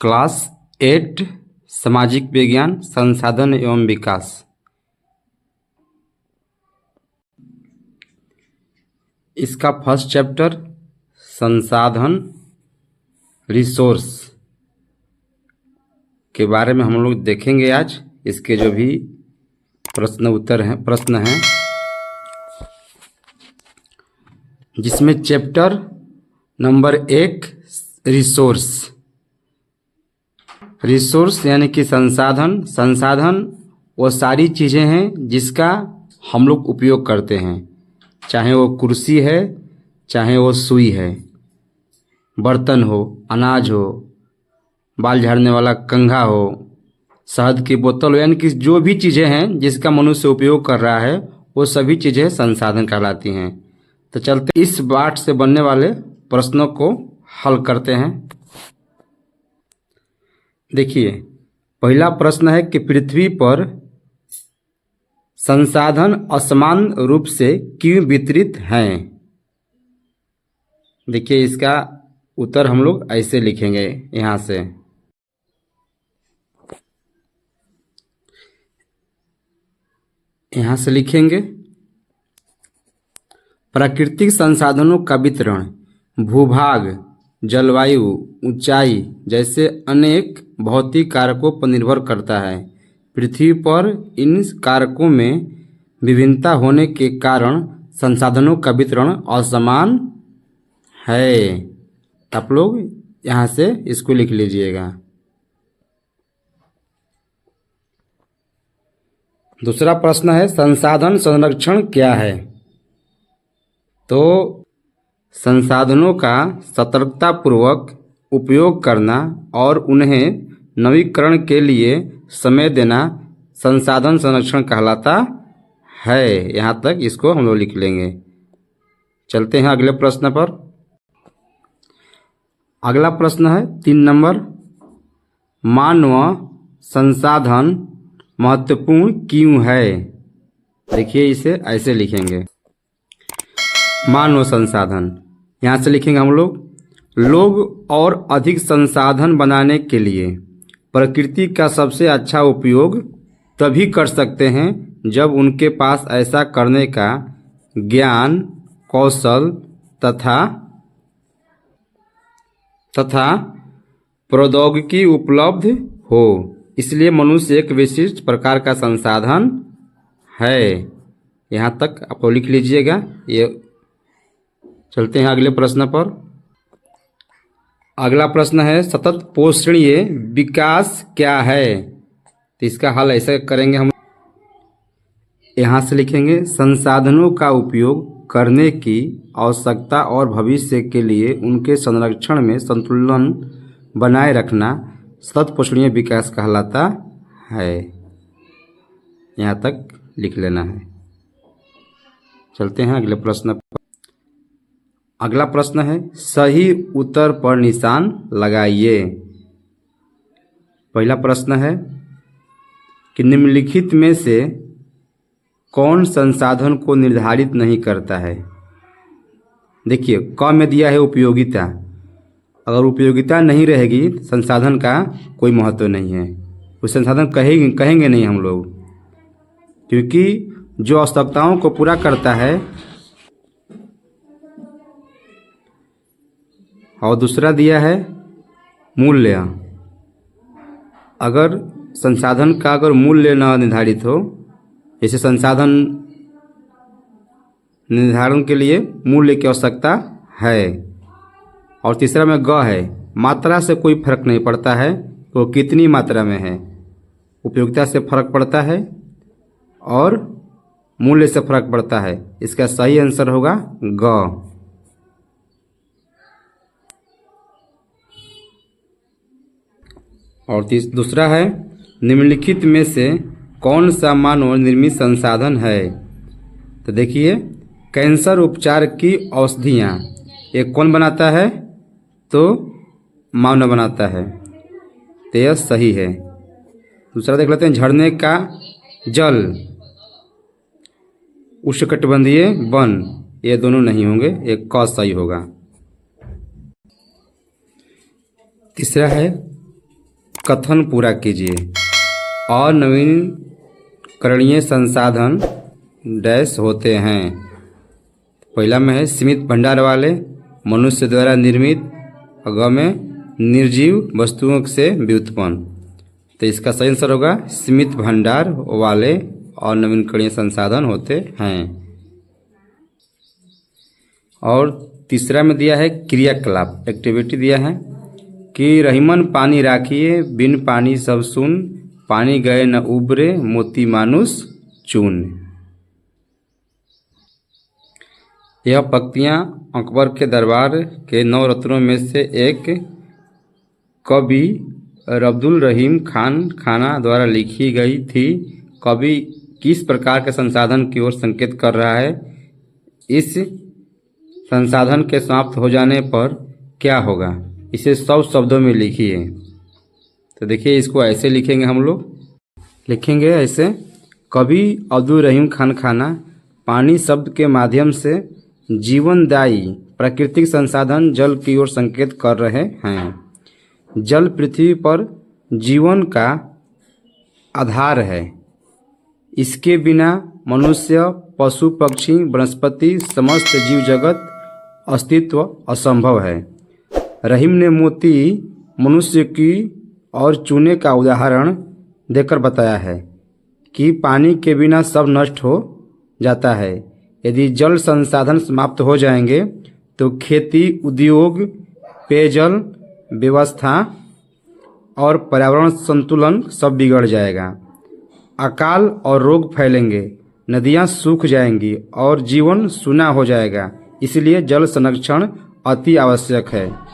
Class 8 सामाजिक विज्ञान संसाधन एवं विकास। इसका फर्स्ट चैप्टर संसाधन रिसोर्स के बारे में हम लोग देखेंगे आज। इसके जो भी प्रश्न हैं जिसमें चैप्टर नंबर 1 रिसोर्स यानी कि संसाधन वो सारी चीज़ें हैं जिसका हम लोग उपयोग करते हैं, चाहे वो कुर्सी है, चाहे वो सुई है, बर्तन हो, अनाज हो, बाल झाड़ने वाला कंघा हो, शहद की बोतल हो, यानी कि जो भी चीज़ें हैं जिसका मनुष्य उपयोग कर रहा है वो सभी चीज़ें संसाधन कहलाती हैं। तो चलते इस पाठ से बनने वाले प्रश्नों को हल करते हैं। देखिए, पहला प्रश्न है कि पृथ्वी पर संसाधन असमान रूप से क्यों वितरित हैं। देखिए, इसका उत्तर हम लोग ऐसे लिखेंगे। यहाँ से लिखेंगे, प्राकृतिक संसाधनों का वितरण भूभाग, जलवायु, ऊंचाई जैसे अनेक भौतिक कारकों पर निर्भर करता है। पृथ्वी पर इन कारकों में विभिन्नता होने के कारण संसाधनों का वितरण असमान है। आप लोग यहाँ से इसको लिख लीजिएगा। दूसरा प्रश्न है संसाधन संरक्षण क्या है। तो संसाधनों का सतर्कतापूर्वक उपयोग करना और उन्हें नवीकरण के लिए समय देना संसाधन संरक्षण कहलाता है। यहाँ तक इसको हम लोग लिख लेंगे। चलते हैं अगले प्रश्न पर। अगला प्रश्न है 3 नंबर, मानव संसाधन महत्वपूर्ण क्यों है। देखिए, इसे ऐसे लिखेंगे, मानव संसाधन। यहाँ से लिखेंगे हम लोग और अधिक संसाधन बनाने के लिए प्रकृति का सबसे अच्छा उपयोग तभी कर सकते हैं जब उनके पास ऐसा करने का ज्ञान, कौशल तथा प्रौद्योगिकी उपलब्ध हो। इसलिए मनुष्य एक विशिष्ट प्रकार का संसाधन है। यहाँ तक आप लिख लीजिएगा। ये चलते हैं अगले प्रश्न पर। अगला प्रश्न है सतत पोषणीय विकास क्या है। तो इसका हल ऐसे करेंगे हम। यहाँ से लिखेंगे, संसाधनों का उपयोग करने की आवश्यकता और भविष्य के लिए उनके संरक्षण में संतुलन बनाए रखना सतत पोषणीय विकास कहलाता है। यहाँ तक लिख लेना है। चलते हैं अगले प्रश्न पर। अगला प्रश्न है सही उत्तर पर निशान लगाइए। पहला प्रश्न है कि निम्नलिखित में से कौन संसाधन को निर्धारित नहीं करता है। देखिए, क में दिया है उपयोगिता। अगर उपयोगिता नहीं रहेगी संसाधन का कोई महत्व नहीं है। उस संसाधन कहेंगे नहीं हम लोग, क्योंकि जो आवश्यकताओं को पूरा करता है। और दूसरा दिया है मूल्य। अगर संसाधन का मूल्य न निर्धारित हो, जैसे संसाधन निर्धारण के लिए मूल्य की आवश्यकता है। और तीसरा में ग है, मात्रा से कोई फर्क नहीं पड़ता है तो कितनी मात्रा में है। उपयोगिता से फर्क पड़ता है और मूल्य से फर्क पड़ता है। इसका सही आंसर होगा ग। और दूसरा है निम्नलिखित में से कौन सा मानव निर्मित संसाधन है। तो देखिए, कैंसर उपचार की औषधियाँ ये कौन बनाता है। तो मानव बनाता है। तो यह सही है। दूसरा देख लेते हैं, झरने का जल, उष्णकटिबंधीय वन, ये दोनों नहीं होंगे, एक क सही होगा। तीसरा है कथन पूरा कीजिए। अनवीनकरणीय संसाधन डैश होते हैं। पहला में है सीमित भंडार वाले, मनुष्य द्वारा निर्मित, ग में निर्जीव वस्तुओं से व्युत्पन्न। तो इसका सही आंसर होगा सीमित भंडार वाले और नवीनकरणीय संसाधन होते हैं। और तीसरा में दिया है क्रियाकलाप, एक्टिविटी दिया है कि रहीमन पानी राखिए, बिन पानी सब सुन, पानी गए न उबरे, मोती मानुष चून। यह पंक्तियाँ अकबर के दरबार के 9 रत्नों में से एक कवि अब्दुल रहीम खान खाना द्वारा लिखी गई थी। कवि किस प्रकार के संसाधन की ओर संकेत कर रहा है? इस संसाधन के समाप्त हो जाने पर क्या होगा, इसे 100 शब्दों में लिखिए। तो देखिए इसको ऐसे लिखेंगे, हम लोग लिखेंगे ऐसे। कवि अब्दुल रहीम खान खाना पानी शब्द के माध्यम से जीवनदायी प्राकृतिक संसाधन जल की ओर संकेत कर रहे हैं। जल पृथ्वी पर जीवन का आधार है। इसके बिना मनुष्य, पशु, पक्षी, वनस्पति, समस्त जीव जगत अस्तित्व असंभव है। रहीम ने मोती मनुष्य की और चूने का उदाहरण देकर बताया है कि पानी के बिना सब नष्ट हो जाता है। यदि जल संसाधन समाप्त हो जाएंगे तो खेती, उद्योग, पेयजल व्यवस्था और पर्यावरण संतुलन सब बिगड़ जाएगा। अकाल और रोग फैलेंगे, नदियाँ सूख जाएंगी और जीवन सूना हो जाएगा। इसलिए जल संरक्षण अति आवश्यक है।